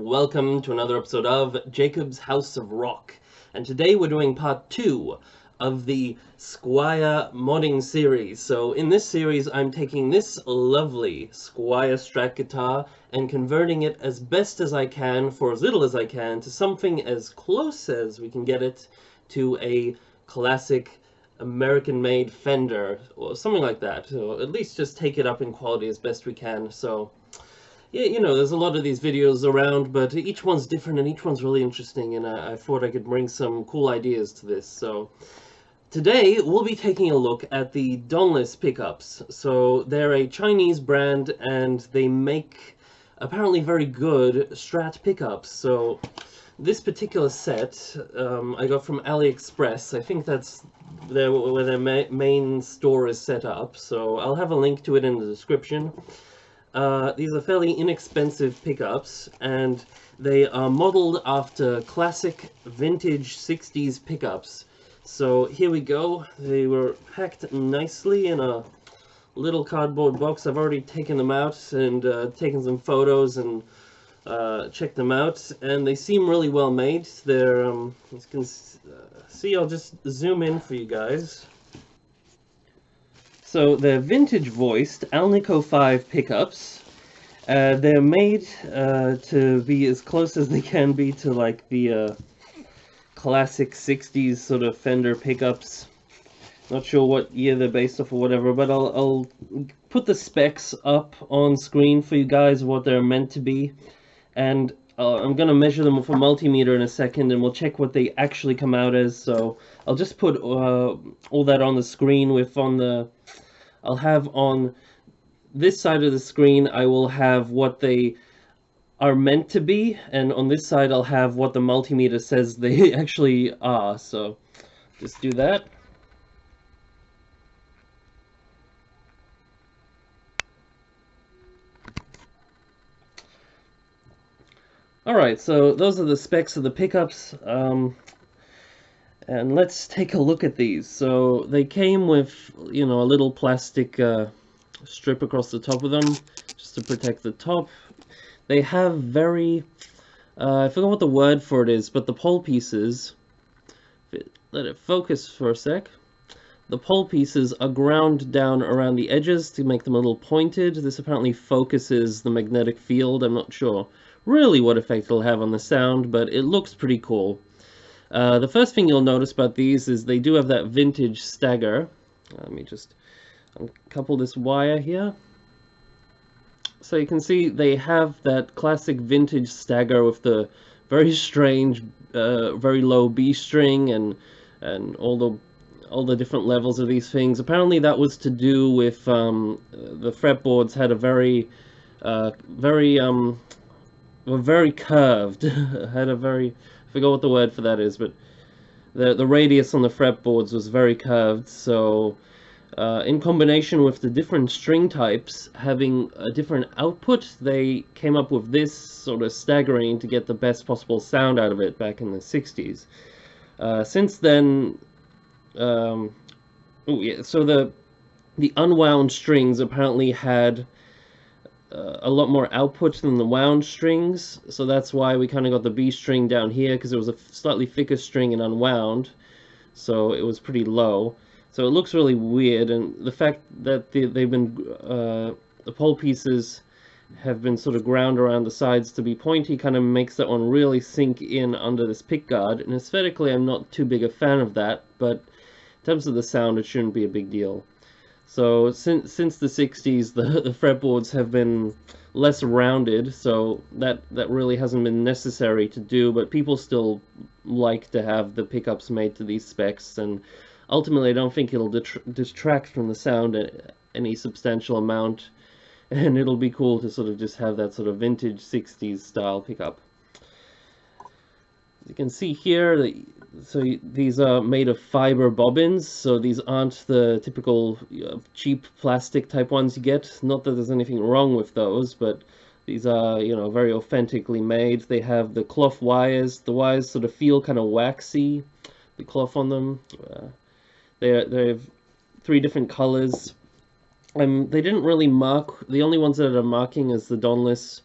welcome to another episode of Jacob's House of Rock. And today we're doing part 2 of the Squire modding series. So in this series I'm taking this lovely Squire Strat guitar and converting it as best as I can, for as little as I can, to something as close as we can get it to a classic American-made Fender, or something like that. So at least just take it up in quality as best we can. So yeah, you know, there's a lot of these videos around, but each one's different and each one's really interesting, and I thought I could bring some cool ideas to this. So today we'll be taking a look at the DONLIS pickups. So they're a Chinese brand and they make apparently very good Strat pickups. So this particular set I got from AliExpress. I think that's where their main store is set up, so I'll have a link to it in the description. These are fairly inexpensive pickups, and they are modeled after classic vintage 60s pickups. So here we go. They were packed nicely in a little cardboard box. I've already taken them out and taken some photos and checked them out, and they seem really well made. They're, as you can see, I'll just zoom in for you guys. So they're vintage voiced Alnico V pickups. They're made to be as close as they can be to like the classic 60s sort of Fender pickups. Not sure what year they're based off or whatever, but I'll put the specs up on screen for you guys, what they're meant to be. And I'm going to measure them with a multimeter in a second, and we'll check what they actually come out as. So I'll just put all that on the screen. I'll have on this side of the screen, I will have what they are meant to be, and on this side I'll have what the multimeter says they actually are. So just do that. Alright, so those are the specs of the pickups, and let's take a look at these. So they came with, you know, a little plastic strip across the top of them, just to protect the top. They have very, I forgot what the word for it is, but the pole pieces, let it focus for a sec. The pole pieces are ground down around the edges to make them a little pointed. This apparently focuses the magnetic field. I'm not sure really what effect it'll have on the sound, but it looks pretty cool. The first thing you'll notice about these is they do have that vintage stagger. Let me just uncouple this wire here. So you can see they have that classic vintage stagger with the very strange, very low B string and all the different levels of these things. Apparently that was to do with the fretboards had a were very curved. Had a very, I forgot what the word for that is, but the radius on the fretboards was very curved. So in combination with the different string types having a different output, they came up with this sort of staggering to get the best possible sound out of it back in the 60s. Since then, oh yeah, so the unwound strings apparently had a lot more output than the wound strings, so that's why we kind of got the B string down here, because it was a slightly thicker string and unwound, so it was pretty low. So it looks really weird, and the fact that they've been the pole pieces have been sort of ground around the sides to be pointy kind of makes that one really sink in under this pickguard, and aesthetically I'm not too big a fan of that, but in terms of the sound it shouldn't be a big deal. So since the 60s, the fretboards have been less rounded, so that really hasn't been necessary to do, but people still like to have the pickups made to these specs, and ultimately I don't think it'll detract from the sound any substantial amount, and it'll be cool to sort of just have that sort of vintage 60s style pickup. As you can see here, so these are made of fiber bobbins, so these aren't the typical cheap plastic type ones you get. Not that there's anything wrong with those, but these are, you know, very authentically made. They have the cloth wires. The wires sort of feel kind of waxy, the cloth on them. They have 3 different colors. They didn't really mark, the only ones that are marking is the DONLIS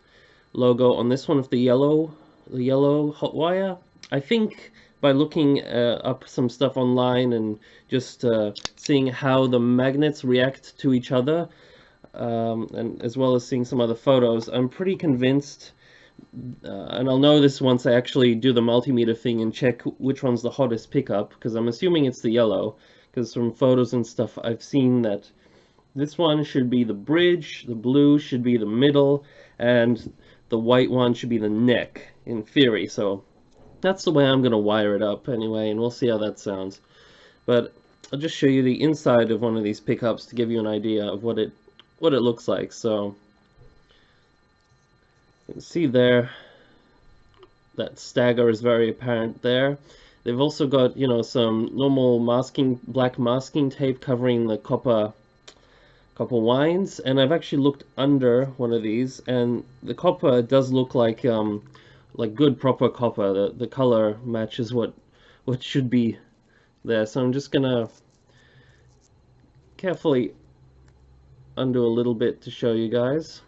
logo on this one with the yellow hot wire. I think by looking up some stuff online and just seeing how the magnets react to each other, and as well as seeing some other photos, I'm pretty convinced, and I'll know this once I actually do the multimeter thing and check which one's the hottest pickup, because I'm assuming it's the yellow, because from photos and stuff I've seen that this one should be the bridge, the blue should be the middle, and the white one should be the neck, in theory. So that's the way I'm going to wire it up anyway, and we'll see how that sounds. But I'll just show you the inside of one of these pickups to give you an idea of what it looks like. So you can see there that stagger is very apparent there. They've also got, you know, some normal black masking tape covering the copper winds, and I've actually looked under one of these, and the copper does look like good proper copper. The color matches what should be there. So I'm just gonna carefully undo a little bit to show you guys.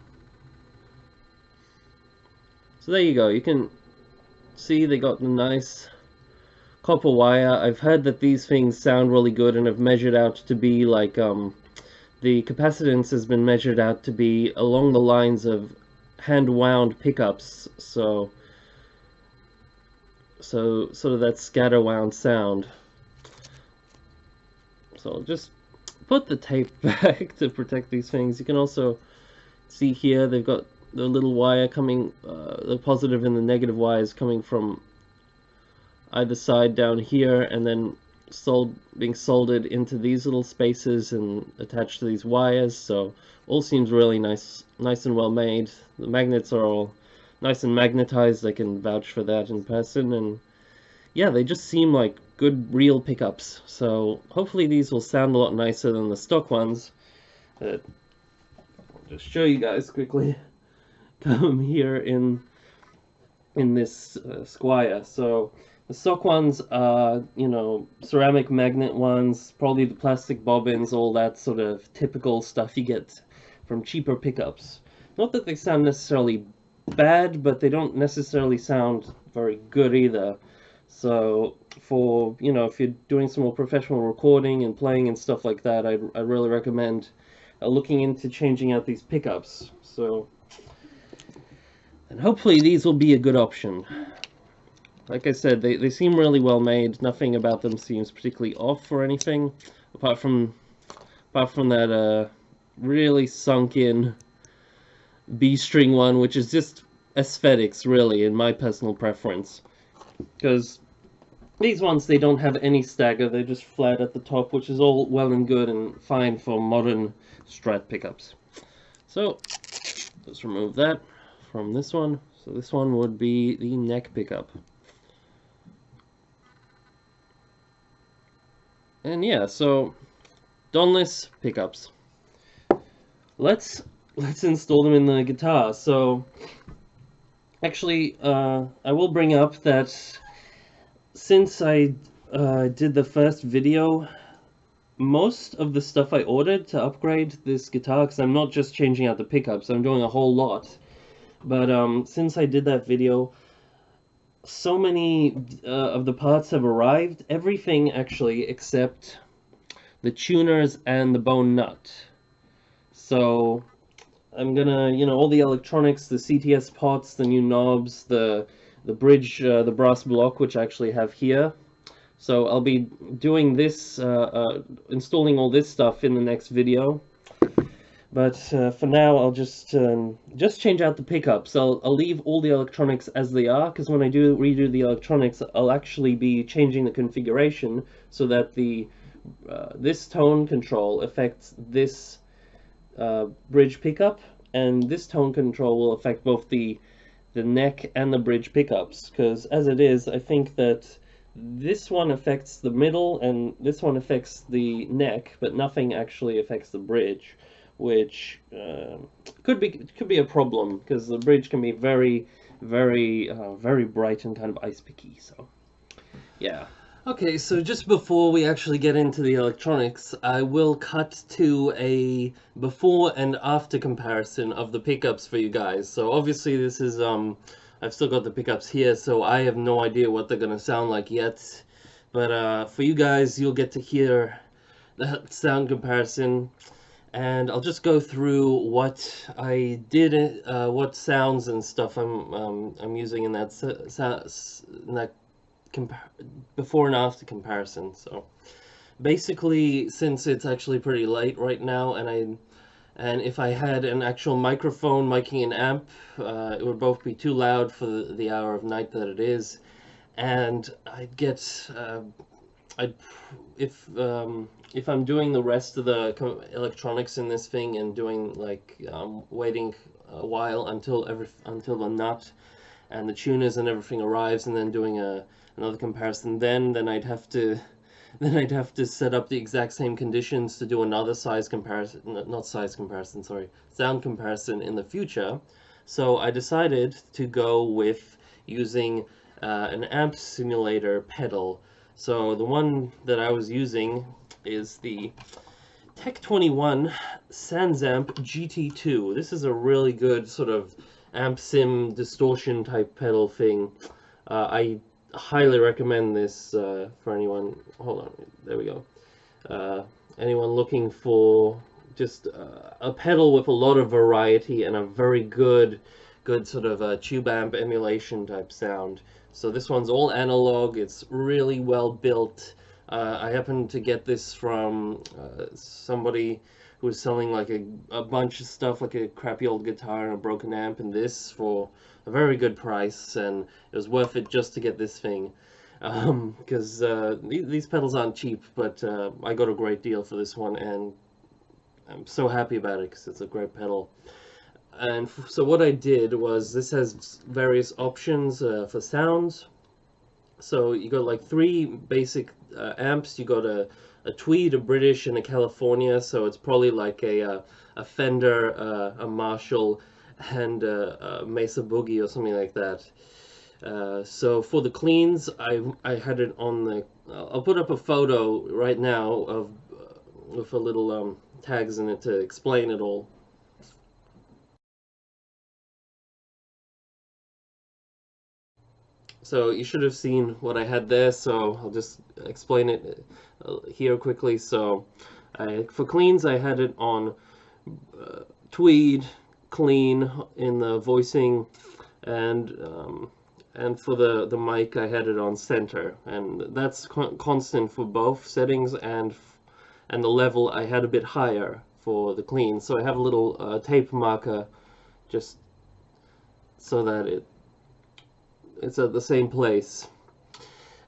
So there you go. You can see they got the nice copper wire. I've heard that these things sound really good, and have measured out to be like the capacitance has been measured out to be along the lines of hand-wound pickups, so sort of that scatter-wound sound. So I'll just put the tape back to protect these things. You can also see here they've got the little wire coming, the positive and the negative wires coming from either side down here, and then being soldered into these little spaces and attached to these wires. So all seems really nice and well made. The magnets are all nice and magnetized. I can vouch for that in person, and yeah, they just seem like good real pickups. So hopefully these will sound a lot nicer than the stock ones. I'll just show you guys quickly. Come here in this Squire. So the stock ones are, you know, ceramic magnet ones, probably the plastic bobbins, all that sort of typical stuff you get from cheaper pickups. Not that they sound necessarily bad, but they don't necessarily sound very good either. So for, you know, if you're doing some more professional recording and playing and stuff like that, I really recommend looking into changing out these pickups. So, and hopefully these will be a good option. Like I said, they seem really well made. Nothing about them seems particularly off or anything, apart from that really sunk in B string one, which is just aesthetics, really, in my personal preference. Because these ones, they don't have any stagger, they're just flat at the top, which is all well and good and fine for modern Strat pickups. So let's remove that from this one. So this one would be the neck pickup. And yeah, so DONLIS pickups. Let's install them in the guitar. So actually, I will bring up that since I did the first video, most of the stuff I ordered to upgrade this guitar, because I'm not just changing out the pickups, I'm doing a whole lot. But since I did that video, so many of the parts have arrived. Everything actually except the tuners and the bone nut. So I'm gonna, you know, all the electronics, the CTS pots, the new knobs, the bridge, the brass block, which I actually have here. So I'll be doing this, installing all this stuff in the next video. But for now, I'll just change out the pickups. I'll leave all the electronics as they are, because when I do redo the electronics, I'll actually be changing the configuration so that the this tone control affects this bridge pickup, and this tone control will affect both the neck and the bridge pickups. Because as it is, I think that this one affects the middle and this one affects the neck, but nothing actually affects the bridge, which could be a problem, because the bridge can be very bright and kind of ice picky. So yeah, Okay, so just before we actually get into the electronics, I will cut to a before and after comparison of the pickups for you guys. So obviously this is I've still got the pickups here, so I have no idea what they're gonna sound like yet. But for you guys, you'll get to hear the sound comparison, and I'll just go through what I did, what sounds and stuff I'm using in that in that compa before and after comparison. So basically, since it's actually pretty late right now, and if I had an actual microphone miking an amp, it would both be too loud for the hour of night that it is, and I'd get I'd if I'm doing the rest of the electronics in this thing and doing like waiting a while until the nut and the tuners and everything arrives, and then doing another comparison, then I'd have to set up the exact same conditions to do another size comparison, not size comparison, sorry, sound comparison in the future. So I decided to go with using an amp simulator pedal. So the one that I was using is the Tech 21 Sansamp GT2. This is a really good sort of amp sim distortion type pedal thing. I highly recommend this for anyone. Hold on, there we go. Anyone looking for just a pedal with a lot of variety and a very good sort of tube amp emulation type sound. So this one's all analog. It's really well built. I happened to get this from somebody who was selling like a bunch of stuff, like a crappy old guitar and a broken amp, and this for a very good price, and it was worth it just to get this thing. Because these pedals aren't cheap, but I got a great deal for this one, and I'm so happy about it because it's a great pedal. And so what I did was, this has various options for sounds. So you got like three basic amps. You got a Tweed, a British, and a California. So it's probably like a Fender, a Marshall, and a Mesa Boogie or something like that. So for the cleans, I had it on the. I'll put up a photo right now of with a little tags in it to explain it all. So you should have seen what I had there, so I'll just explain it here quickly. So for cleans, I had it on Tweed, clean in the voicing, and for the mic, I had it on center, and that's constant for both settings, and the level I had a bit higher for the clean. So I have a little tape marker just so that it's at the same place.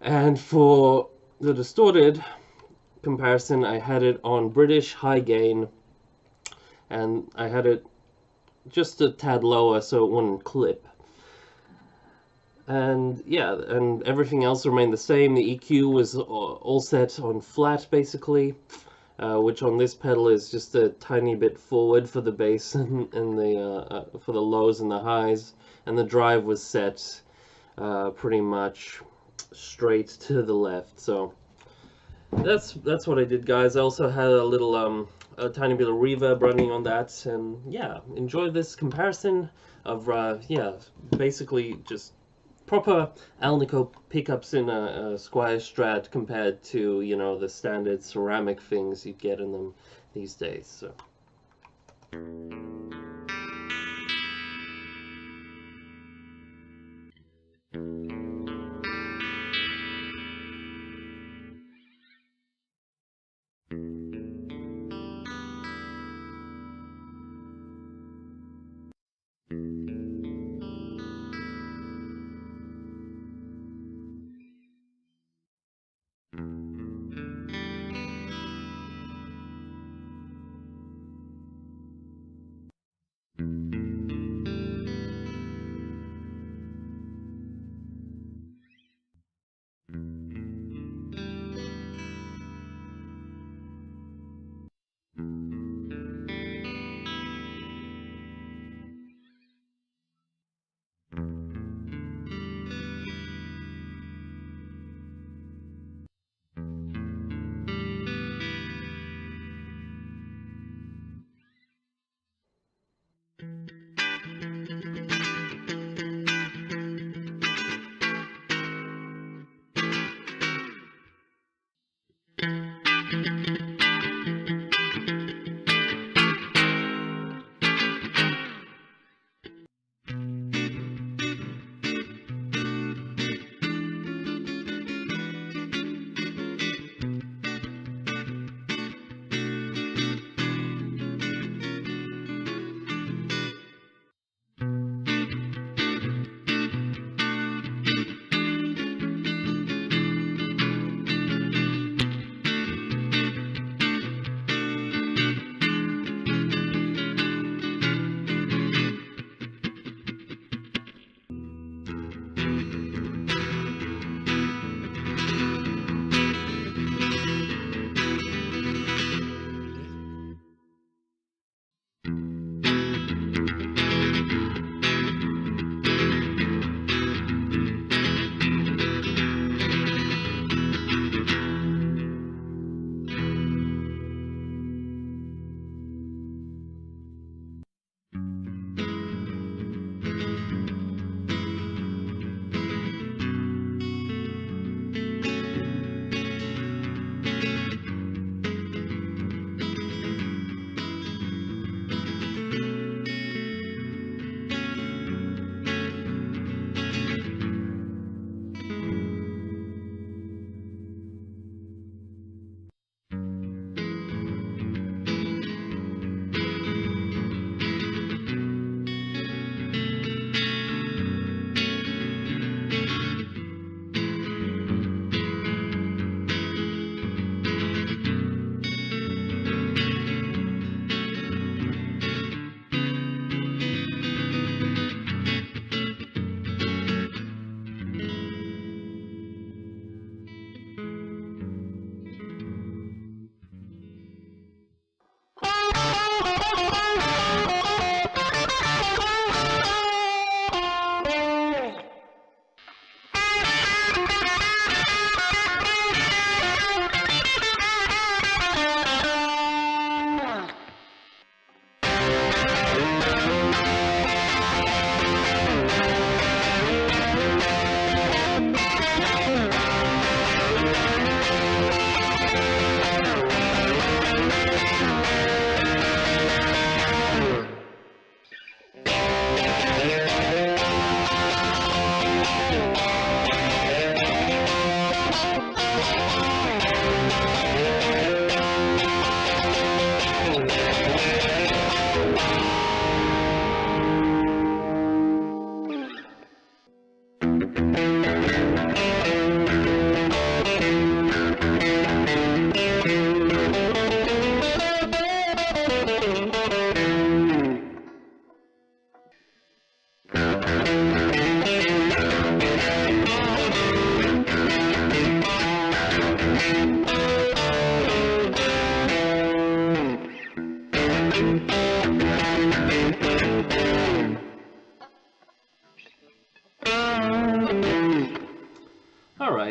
And for the distorted comparison, I had it on British high gain, and I had it just a tad lower so it wouldn't clip. And yeah, and everything else remained the same. The EQ was all set on flat basically, which on this pedal is just a tiny bit forward for the bass and the for the lows and the highs. And the drive was set pretty much straight to the left. So that's what I did, guys. I also had a little a tiny bit of reverb running on that, and yeah, enjoy this comparison of yeah, basically just proper Alnico pickups in a Squire Strat compared to, you know, the standard ceramic things you get in them these days. So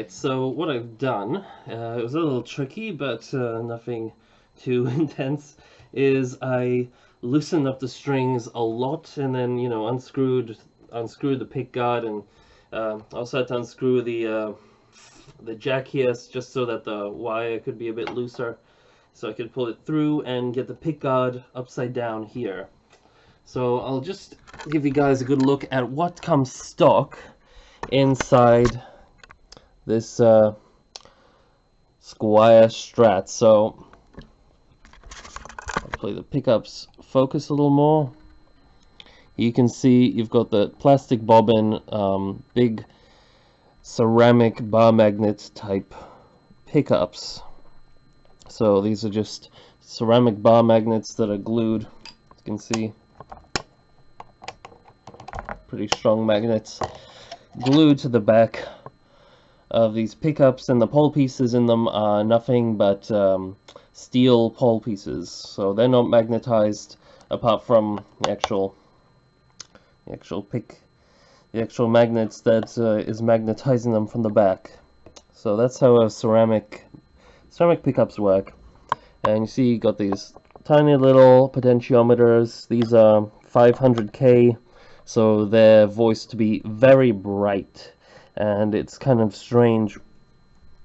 Alright, so what I've done, it was a little tricky, but nothing too intense, is I loosened up the strings a lot and then, you know, unscrewed the pick guard, and also had to unscrew the jack here just so that the wire could be a bit looser, so I could pull it through and get the pick guard upside down here. So I'll just give you guys a good look at what comes stock inside this Squire Strat. So hopefully the pickups focus a little more. You can see you've got the plastic bobbin, big ceramic bar magnet type pickups. So these are just ceramic bar magnets that are glued. You can see pretty strong magnets glued to the back of these pickups, and the pole pieces in them are nothing but steel pole pieces, so they're not magnetized apart from the actual magnets that is magnetizing them from the back. So that's how a ceramic pickups work. And you see you got these tiny little potentiometers. These are 500K, so they're voiced to be very bright. And it's kind of strange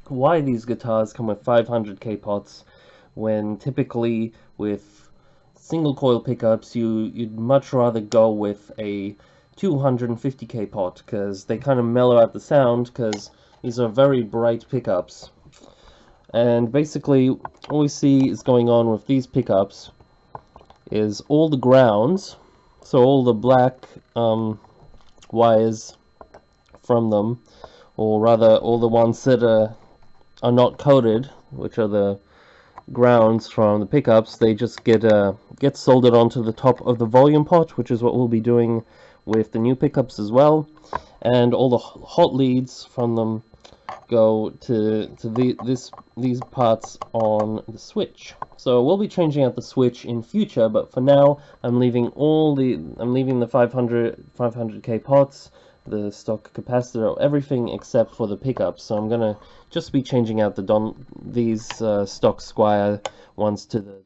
why these guitars come with 500K pots when typically with single coil pickups you'd much rather go with a 250K pot, because they kind of mellow out the sound, because these are very bright pickups. And basically all we see is going on with these pickups is all the grounds, so all the black wires from them, or rather all the ones that are not coated, which are the grounds from the pickups, they just get soldered onto the top of the volume pot, which is what we'll be doing with the new pickups as well. And all the hot leads from them go to these parts on the switch. So we'll be changing out the switch in future, but for now I'm leaving the 500K pots, the stock capacitor, everything except for the pickups. So I'm gonna just be changing out these stock Squire ones to the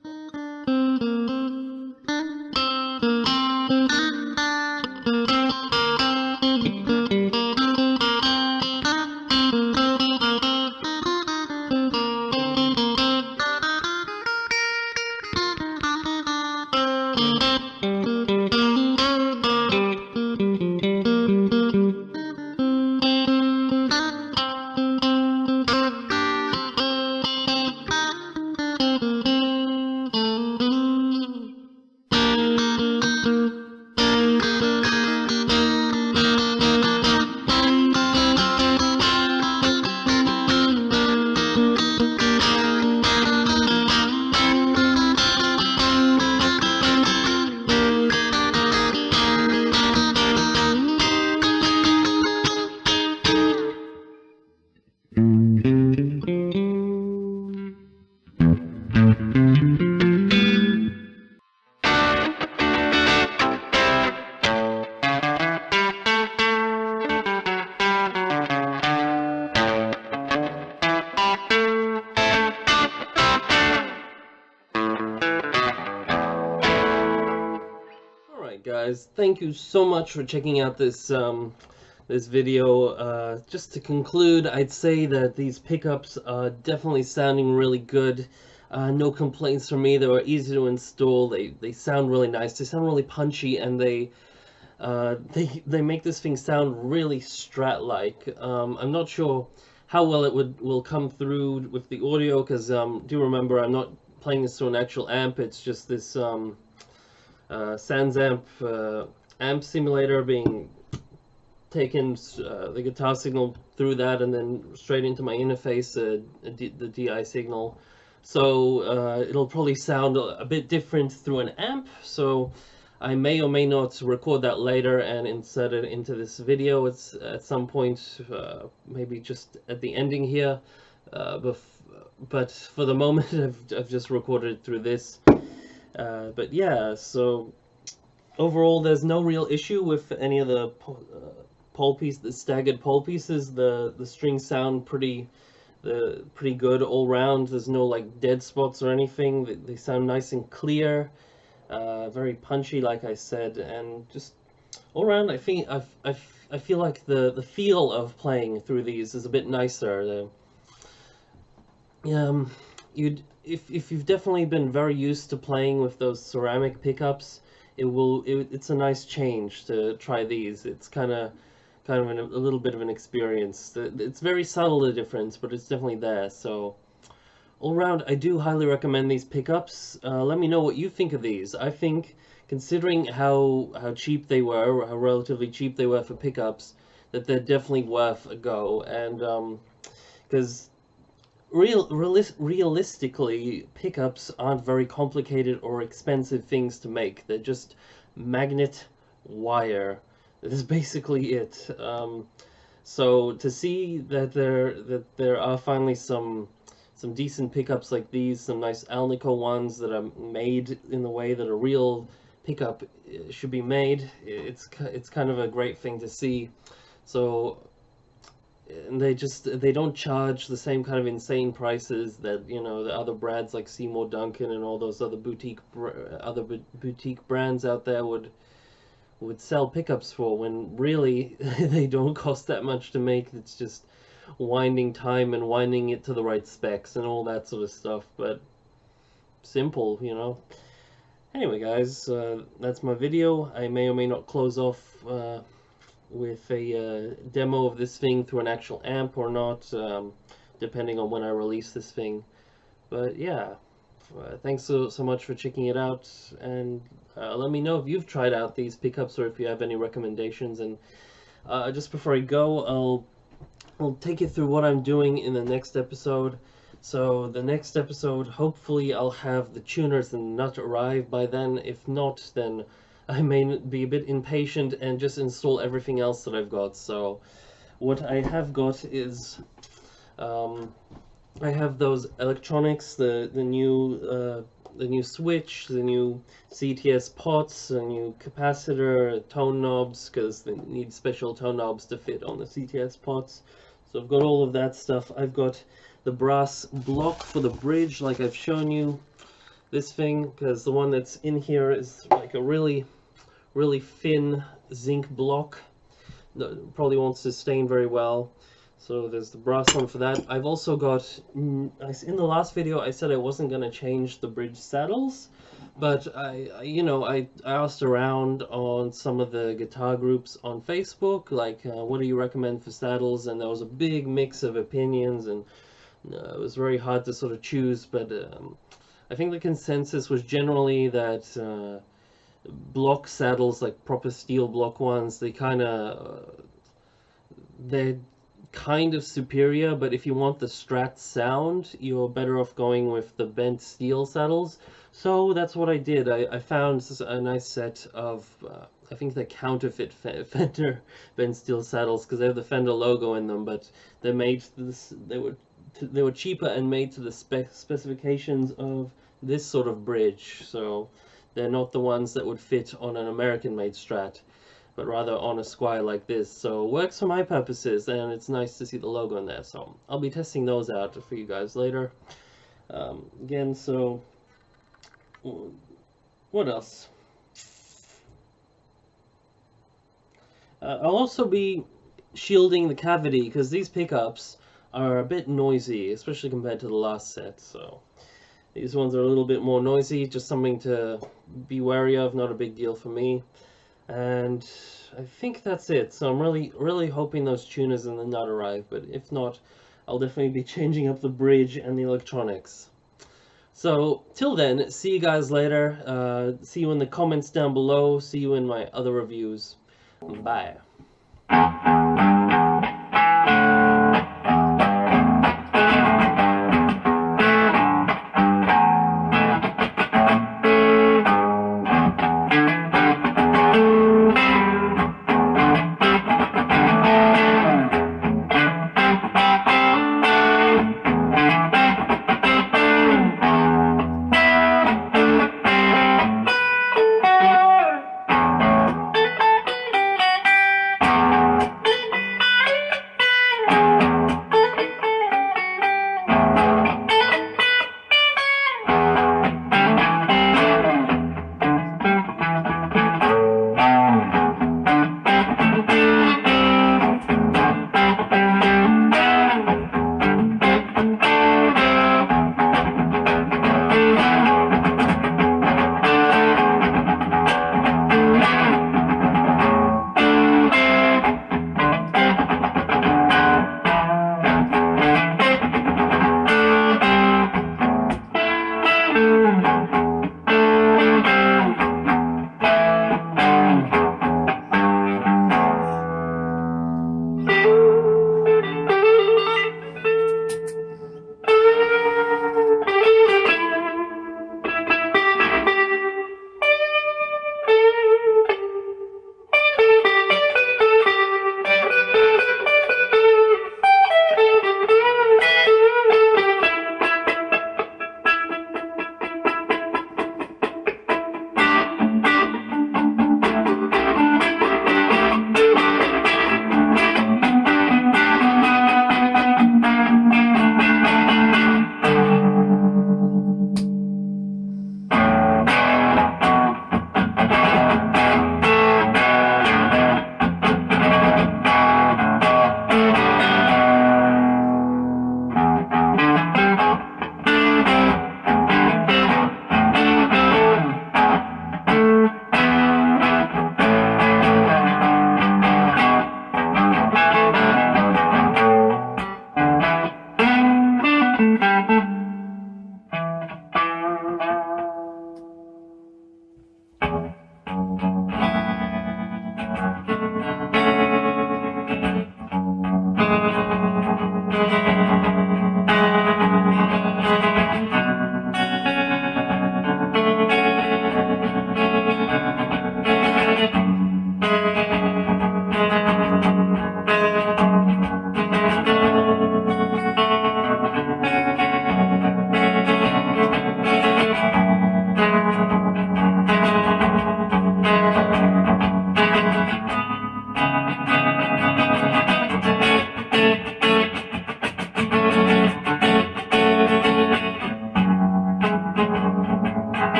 guys, thank you so much for checking out this this video. Just to conclude, I'd say that these pickups are definitely sounding really good. No complaints from me. They were easy to install. They sound really nice. They sound really punchy, and they make this thing sound really Strat-like. I'm not sure how well it will come through with the audio, because do remember I'm not playing this through an actual amp. It's just this Sans amp simulator being taken the guitar signal through that and then straight into my interface, the DI signal. So it'll probably sound a bit different through an amp, so I may or may not record that later and insert it into this video. It's at some point, maybe just at the ending here, but for the moment I've just recorded it through this. But yeah, so overall there's no real issue with any of the pole piece, the staggered pole pieces, the strings sound pretty good all round. There's no like dead spots or anything. They sound nice and clear, very punchy, like I said, and just all around. I think I feel like the feel of playing through these is a bit nicer. If you've definitely been very used to playing with those ceramic pickups, it's a nice change to try these. It's kind of a little bit of an experience. It's very subtle, the difference, but it's definitely there. So all around, I do highly recommend these pickups. Let me know what you think of these. I think, considering how cheap they were, or how relatively cheap they were for pickups, that they're definitely worth a go. And because realistically, pickups aren't very complicated or expensive things to make. They're just magnet wire. That is basically it. So to see that there are finally some decent pickups like these, some nice Alnico ones that are made in the way that a real pickup should be made, it's kind of a great thing to see. So, and they don't charge the same kind of insane prices that, you know, the other brands like Seymour Duncan and all those other boutique brands out there would sell pickups for, when really they don't cost that much to make. It's just winding time and winding it to the right specs and all that sort of stuff, but simple, you know. Anyway guys, that's my video. I may or may not close off with a demo of this thing through an actual amp or not, depending on when I release this thing. But yeah, thanks so much for checking it out, and let me know if you've tried out these pickups or if you have any recommendations. And just before I go, I'll take you through what I'm doing in the next episode. So the next episode, hopefully I'll have the tuners and nut arrive by then. If not, then I may be a bit impatient and just install everything else that I've got. So what I have got is I have those electronics, the new switch, the new CTS pots, a new capacitor, tone knobs, because they need special tone knobs to fit on the CTS pots. So I've got all of that stuff. I've got the brass block for the bridge, like I've shown you. This thing, because the one that's in here is like a really thin zinc block that probably won't sustain very well. So there's the brass one for that. I've also got, in the last video I said I wasn't going to change the bridge saddles, but I asked around on some of the guitar groups on Facebook, like, what do you recommend for saddles? And there was a big mix of opinions, and it was very hard to sort of choose, but I think the consensus was generally that block saddles, like proper steel block ones, they're kind of superior, but if you want the Strat sound, you're better off going with the bent steel saddles. So that's what I did. I found a nice set of I think they're counterfeit Fender bent steel saddles, because they have the Fender logo in them, but they're made to this, they were cheaper and made to the specifications of this sort of bridge. So they're not the ones that would fit on an American-made Strat, but rather on a Squire like this. So it works for my purposes, and it's nice to see the logo in there. So I'll be testing those out for you guys later. Again, so what else? I'll also be shielding the cavity, because these pickups are a bit noisy, especially compared to the last set. So these ones are a little bit more noisy, just something to be wary of, not a big deal for me. And I think that's it. So I'm really hoping those tuners and the nut arrive, but if not, I'll definitely be changing up the bridge and the electronics. So till then, see you guys later. See you in the comments down below. See you in my other reviews. Bye.